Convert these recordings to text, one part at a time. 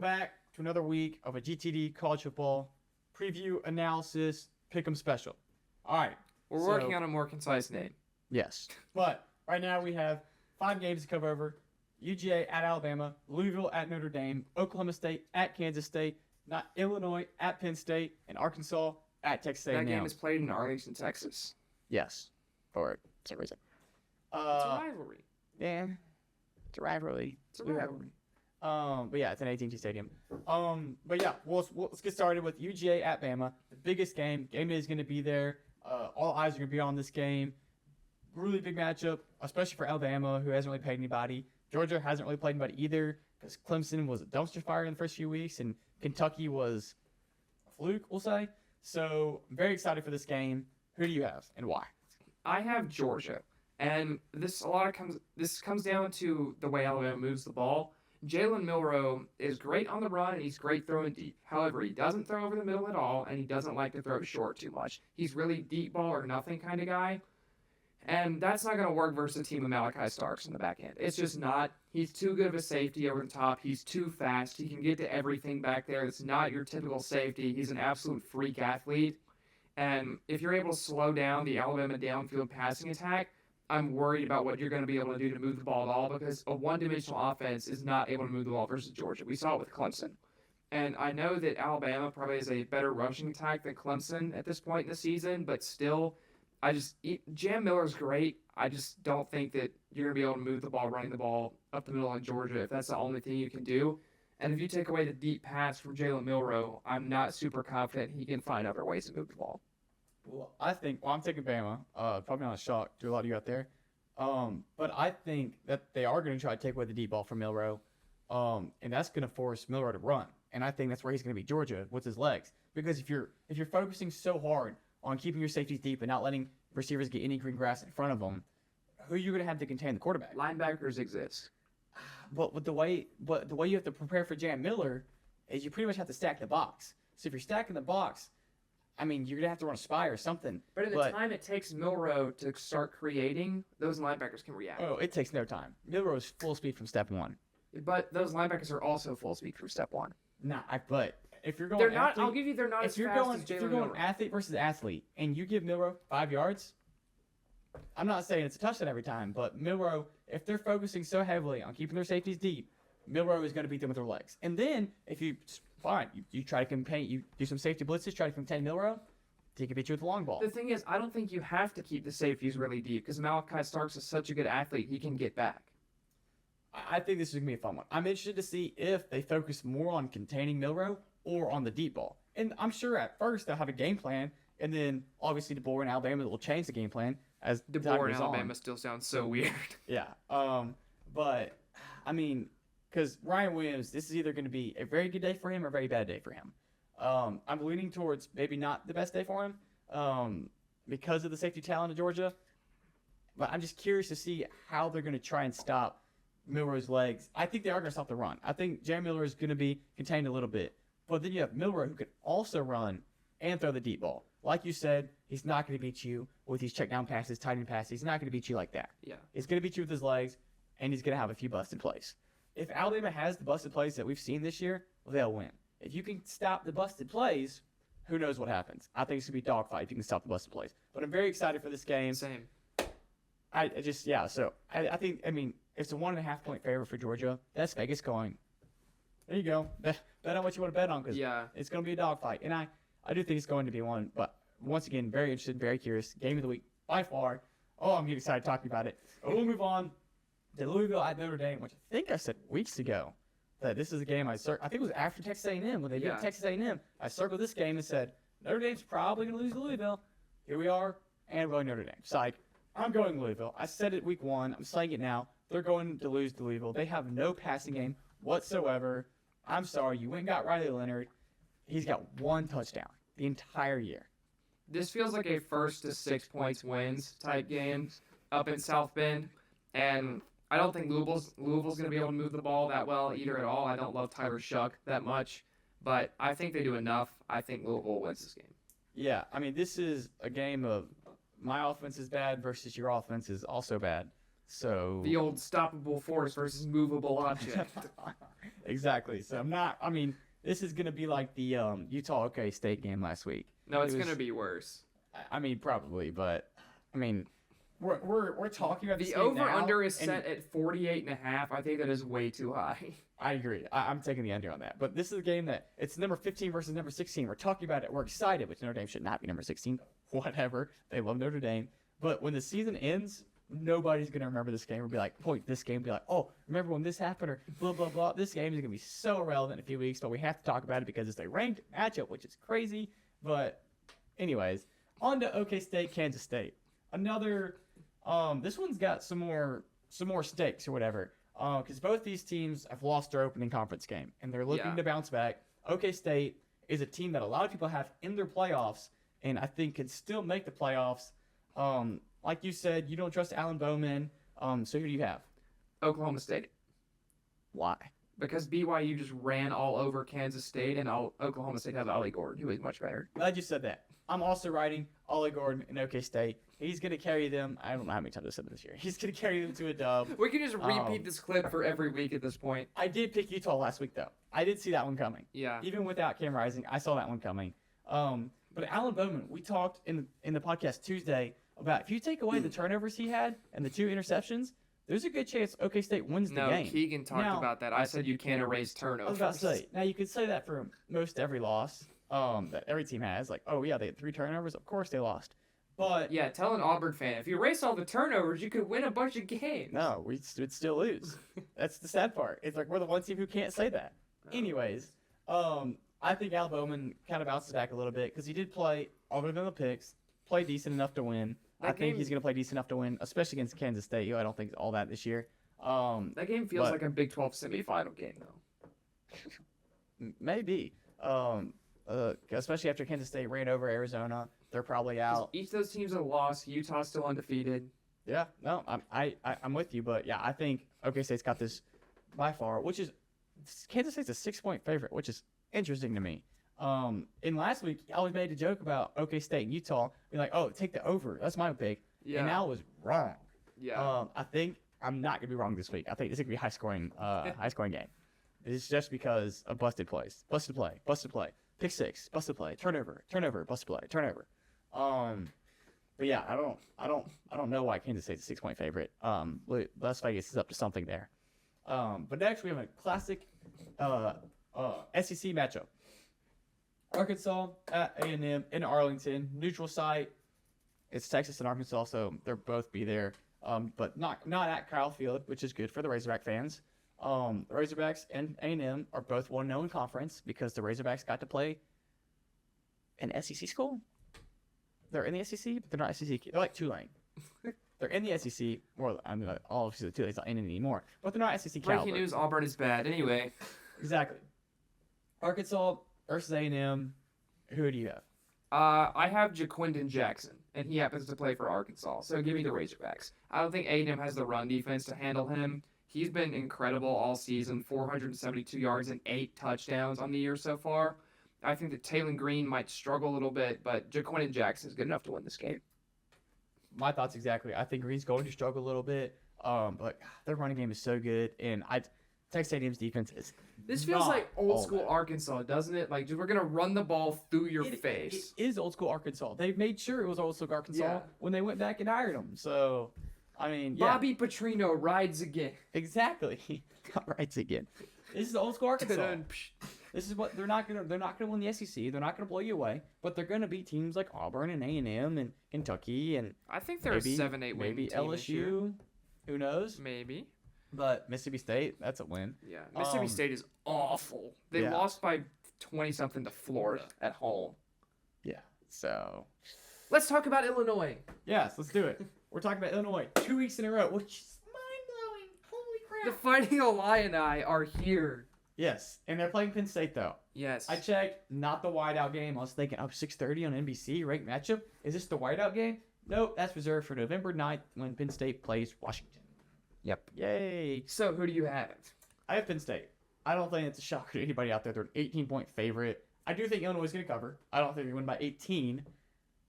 back to another week of a GTD college football preview, analysis, pick'em special. All right. We're working on a more concise name. Yes. But right now we have 5 games to cover over. UGA at Alabama, Louisville at Notre Dame, Oklahoma State at Kansas State, Illinois at Penn State, and Arkansas at Texas A&M. That game is played in Arlington, Texas. Yes. For some reason. It's a rivalry. Yeah. It's a rivalry. It's a rivalry. But yeah, it's an AT&T Stadium. But yeah, let's get started with UGA at Bama. The biggest game. Game day is going to be there. All eyes are going to be on this game. Really big matchup, especially for Alabama, who hasn't really played anybody. Georgia hasn't really played anybody either, because Clemson was a dumpster fire in the first few weeks, and Kentucky was a fluke, we'll say. So I'm very excited for this game. Who do you have, and why? I have Georgia, and this comes down to the way Alabama moves the ball. Jalen Milroe is great on the run, and he's great throwing deep. However, he doesn't throw over the middle at all, and he doesn't like to throw short too much. He's really deep ball or nothing kind of guy, and that's not going to work versus a team of Malachi Starks in the back end. It's just not. He's too good of a safety over the top. He's too fast. He can get to everything back there. It's not your typical safety. He's an absolute freak athlete, and if you're able to slow down the Alabama downfield passing attack, I'm worried about what you're going to be able to do to move the ball at all, because a one-dimensional offense is not able to move the ball versus Georgia. We saw it with Clemson. And I know that Alabama probably has a better rushing attack than Clemson at this point in the season, but still, Jam Miller's great. I just don't think that you're going to be able to move the ball, running the ball up the middle of Georgia if that's the only thing you can do. And if you take away the deep pass from Jalen Milroe, I'm not super confident he can find other ways to move the ball. Well, I'm taking Bama. Probably not a shock to a lot of you out there. But I think that they are going to try to take away the deep ball from Milroe. And that's going to force Milroe to run. And I think that's where he's going to be Georgia with his legs. Because if you're focusing so hard on keeping your safeties deep and not letting receivers get any green grass in front of them, who are you going to have to contain the quarterback? Linebackers exist. But with the way you have to prepare for Jam Miller is you pretty much have to stack the box. So if you're stacking the box, I mean, you're going to have to run a spy or something. But in the time it takes Milroe to start creating, those linebackers can react. Oh, it takes no time. Milroe is full speed from step one. But those linebackers are also full speed from step one. But if you're going they're not. I'll give you they're not as fast as Jalen Milroe. If you're going athlete versus athlete, and you give Milroe 5 yards, I'm not saying it's a touchdown every time, but Milroe, if they're focusing so heavily on keeping their safeties deep, Milroe is going to beat them with their legs. And then if you try to contain, you do some safety blitzes, try to contain Milroe, he can beat you with the long ball. The thing is, I don't think you have to keep the safeties really deep, because Malachi Starks is such a good athlete, he can get back. I think this is going to be a fun one. I'm interested to see if they focus more on containing Milroe or on the deep ball. And I'm sure at first they'll have a game plan, and then obviously DeBoer and Alabama will change the game plan as DeBoer and Alabama still sounds so weird. Yeah. But, I mean, because Ryan Williams, this is either going to be a very good day for him or a very bad day for him. I'm leaning towards maybe not the best day for him because of the safety talent of Georgia. But I'm just curious to see how they're going to try and stop Milroe's legs. I think they are going to stop the run. I think Jam Miller is going to be contained a little bit. But then you have Milroe who can also run and throw the deep ball. Like you said, he's not going to beat you with these check down passes, tight end passes. He's not going to beat you like that. Yeah. He's going to beat you with his legs, and he's going to have a few busted plays. If Alabama has the busted plays that we've seen this year, they'll win. If you can stop the busted plays, who knows what happens. I think it's going to be a dogfight if you can stop the busted plays. But I'm very excited for this game. Same. I think, it's a 1.5 point favorite for Georgia. That's Vegas going, there you go. Bet on what you want to bet on, because it's going to be a dogfight. And I do think it's going to be one. But once again, very interested, very curious. Game of the week by far. Oh, I'm getting excited talking about it. But we'll move on to Louisville at Notre Dame, which I think I said weeks ago that this is a game I think it was after Texas A&M when they beat Texas A&M. I circled this game and said Notre Dame's probably going to lose to Louisville. Here we are, and we're going Notre Dame. Psych. I'm going Louisville. I said it week 1. I'm saying it now. They're going to lose to Louisville. They have no passing game whatsoever. I'm sorry. You went and got Riley Leonard. He's got 1 touchdown the entire year. This feels like a 1st to 6 points wins type game up in South Bend, and I don't think Louisville's going to be able to move the ball that well either at all. I don't love Tyler Shuck that much, but I think they do enough. I think Louisville wins this game. Yeah, I mean, this is a game of my offense is bad versus your offense is also bad. So the old stoppable force versus movable object. exactly. So I'm not. I mean, this is gonna be like the Utah OK State game last week. No, it's gonna be worse. I mean, probably, but I mean, we're talking about this the game over now, under is set at 48.5. I think that is way too high. I agree. I'm taking the under on that. But this is a game that it's number 15 versus number 16. We're talking about it. We're excited, which Notre Dame should not be number 16. Whatever. They love Notre Dame. But when the season ends, nobody's going to remember this game or be like, point this game, be like, oh, remember when this happened or blah, blah, blah. This game is going to be so relevant in a few weeks, but we have to talk about it because it's a ranked matchup, which is crazy. But anyways, on to OK State, Kansas State. Another, this one's got some more stakes or whatever. Because both these teams have lost their opening conference game, and they're looking to bounce back. OK State is a team that a lot of people have in their playoffs, and I think can still make the playoffs. Like you said, you don't trust Alan Bowman. So who do you have? Oklahoma State. Why? Because BYU just ran all over Kansas State, and Oklahoma State has Ollie Gordon, who is much better. Glad you said that. I'm also writing Ollie Gordon in OK State. He's going to carry them. I don't know how many times I said this year. He's going to carry them to a dub. We can just repeat this clip for every week at this point. I did pick Utah last week, though. I did see that one coming. Yeah. Even without Cam Rising, I saw that one coming. But Alan Bowman, we talked in the podcast Tuesday about if you take away the turnovers he had and the 2 interceptions, there's a good chance OK State wins the game. No, Keegan talked about that. I said you can't erase turnovers. I was about to say, now you could say that for most every loss that every team has. Like, oh, yeah, they had 3 turnovers. Of course they lost. But yeah, tell an Auburn fan, if you erase all the turnovers, you could win a bunch of games. No, we'd still lose. That's the sad part. It's like we're the one team who can't say that. Anyways, I think Al Bowman kind of bounces back a little bit because he did play, other than the picks, play decent enough to win. I think he's going to play decent enough to win, especially against Kansas State. I don't think all that this year. That game feels like a Big 12 semifinal game, though. Maybe. Especially after Kansas State ran over Arizona. They're probably out. Each of those teams have lost. Utah's still undefeated. Yeah, no, I'm with you. But, yeah, I think OK State's got this by far, which is Kansas State's a 6-point favorite, which is interesting to me. In last week, I always made a joke about OK State and Utah. Be like, oh, take the over. That's my pick. Yeah. And now I was wrong. Yeah. I think I'm not gonna be wrong this week. I think this is gonna be a high scoring game. It's just because of busted plays, busted play, pick 6, busted play, turnover, busted play, turnover. But yeah, I don't know why Kansas State's a 6-point favorite. Las Vegas is up to something there. But next we have a classic SEC matchup. Arkansas at A&M in Arlington, neutral site. It's Texas and Arkansas, so they'll both be there. But not at Kyle Field, which is good for the Razorback fans. The Razorbacks and A&M are both 1-0 in conference because the Razorbacks got to play an SEC school. They're in the SEC, but they're not SEC. They're like Tulane. They're in the SEC. More, I mean, obviously Tulane's not in it anymore, but they're not SEC caliber. Breaking news: Auburn is bad. Anyway. Exactly. Arkansas versus A&M. Who do you have? I have Jaquindon Jackson, and he happens to play for Arkansas, so give me the Razorbacks. I don't think A&M has the run defense to handle him. He's been incredible all season, 472 yards and 8 touchdowns on the year so far. I think that Taylon Green might struggle a little bit, but Jaquindon Jackson is good enough to win this game. My thoughts exactly. I think Green's going to struggle a little bit, but their running game is so good, and Texas A&M's defense is. This feels like old school Arkansas, doesn't it? Like, we're gonna run the ball through your face. It is old school Arkansas. They made sure it was old school Arkansas when they went back and hired them. So, I mean, Bobby Petrino rides again. Exactly, rides again. This is old school Arkansas. This is what they're not gonna win the SEC. They're not gonna blow you away, but they're gonna beat teams like Auburn and A&M and Kentucky and I think they're maybe, a 7-8 win maybe team LSU. Who knows? Maybe. But Mississippi State, that's a win. Yeah, Mississippi State is awful. They lost by 20-something to Florida at home. Yeah, so. Let's talk about Illinois. Yes, let's do it. We're talking about Illinois 2 weeks in a row, which is mind-blowing. Holy crap. The Fighting Illini are here. Yes, and they're playing Penn State, though. Yes. I checked, not the whiteout game. I was thinking, 6:30 on NBC, ranked matchup. Is this the whiteout game? Nope, that's reserved for November 9th when Penn State plays Washington. Yep. Yay. So, who do you have? I have Penn State. I don't think it's a shocker to anybody out there. They're an 18-point favorite. I do think Illinois is going to cover. I don't think they win by 18.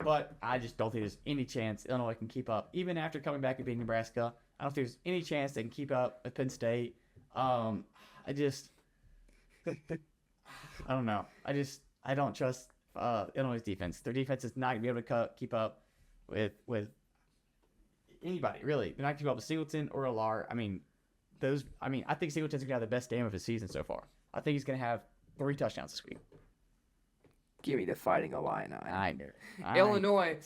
But I just don't think there's any chance Illinois can keep up. Even after coming back and beating Nebraska, I don't think there's any chance they can keep up with Penn State. I don't know. I don't trust Illinois' defense. Their defense is not going to be able to keep up with anybody, really. They're not going to keep up with Singleton or Alar. I think Singleton's going to have the best game of his season so far. I think he's going to have 3 touchdowns this week. Give me the Fighting Illini. I do. Illinois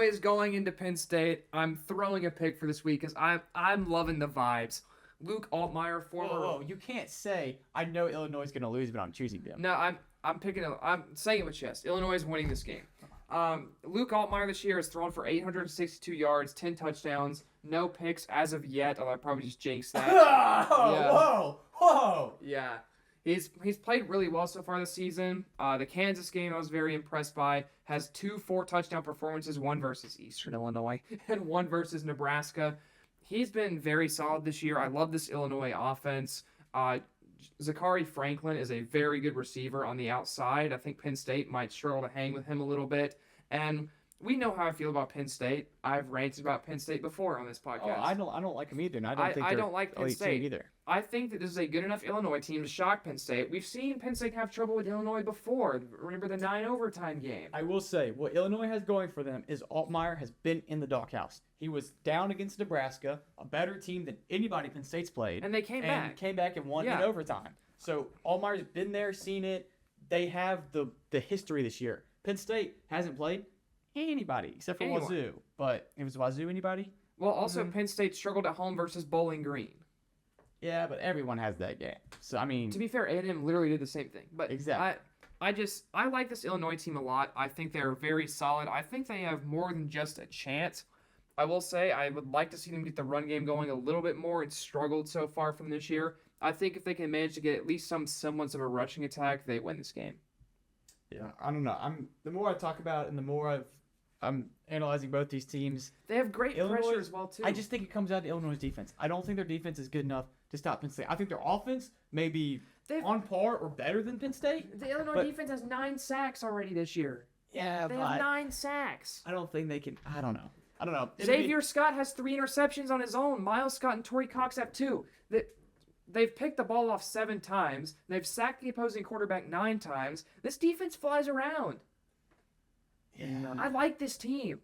is going into Penn State. I'm throwing a pick for this week because I'm loving the vibes. Luke Altmaier, former. Whoa, you can't say I know Illinois is going to lose, but I'm choosing them. No, I'm saying it with chest. Illinois is winning this game. Luke Altmaier this year has thrown for 862 yards, 10 touchdowns, no picks as of yet. Although I probably just jinxed that. Whoa! Yeah. He's played really well so far this season. The Kansas game I was very impressed by. Has 2 4-touchdown performances, one versus Eastern Illinois and one versus Nebraska. He's been very solid this year. I love this Illinois offense. Zachary Franklin is a very good receiver on the outside. I think Penn State might struggle to hang with him a little bit. And we know how I feel about Penn State. I've ranted about Penn State before on this podcast. Oh, I don't like them either. And I don't like Penn State either. I think that this is a good enough Illinois team to shock Penn State. We've seen Penn State have trouble with Illinois before. Remember the 9 overtime game? I will say, what Illinois has going for them is Altmaier has been in the doghouse. He was down against Nebraska, a better team than anybody Penn State's played. And they came back and won in overtime. So Altmaier's been there, seen it. They have the history this year. Penn State hasn't played anybody except for Wazoo. But it was Wazoo anybody? Well, also Penn State struggled at home versus Bowling Green. Yeah, but everyone has that game. So, I mean... To be fair, A&M literally did the same thing. But exactly. I like this Illinois team a lot. I think they're very solid. I think they have more than just a chance. I will say I would like to see them get the run game going a little bit more. It's struggled so far from this year. I think if they can manage to get at least some semblance of a rushing attack, they win this game. Yeah, I don't know. The more I talk about it and the more I'm analyzing both these teams. They have great pressure as well, too. I just think it comes down to Illinois' defense. I don't think their defense is good enough to stop Penn State. I think their offense may be on par or better than Penn State. The Illinois defense has 9 sacks already this year. Yeah, they have 9 sacks. I don't think they can. I don't know. Xavier Scott has 3 interceptions on his own. Miles Scott and Torrey Cox have 2. They've picked the ball off 7 times. They've sacked the opposing quarterback 9 times. This defense flies around. Yeah. I like this team.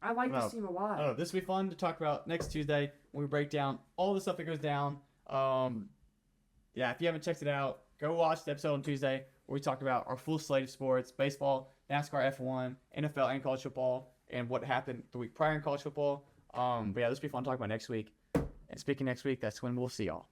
I like this team a lot. I don't know. This will be fun to talk about next Tuesday when we break down all the stuff that goes down. Yeah, if you haven't checked it out, go watch the episode on Tuesday where we talk about our full slate of sports: baseball, NASCAR, F1, NFL, and college football, and what happened the week prior in college football. But yeah, this will be fun to talk about next week. And speaking next week, that's when we'll see y'all.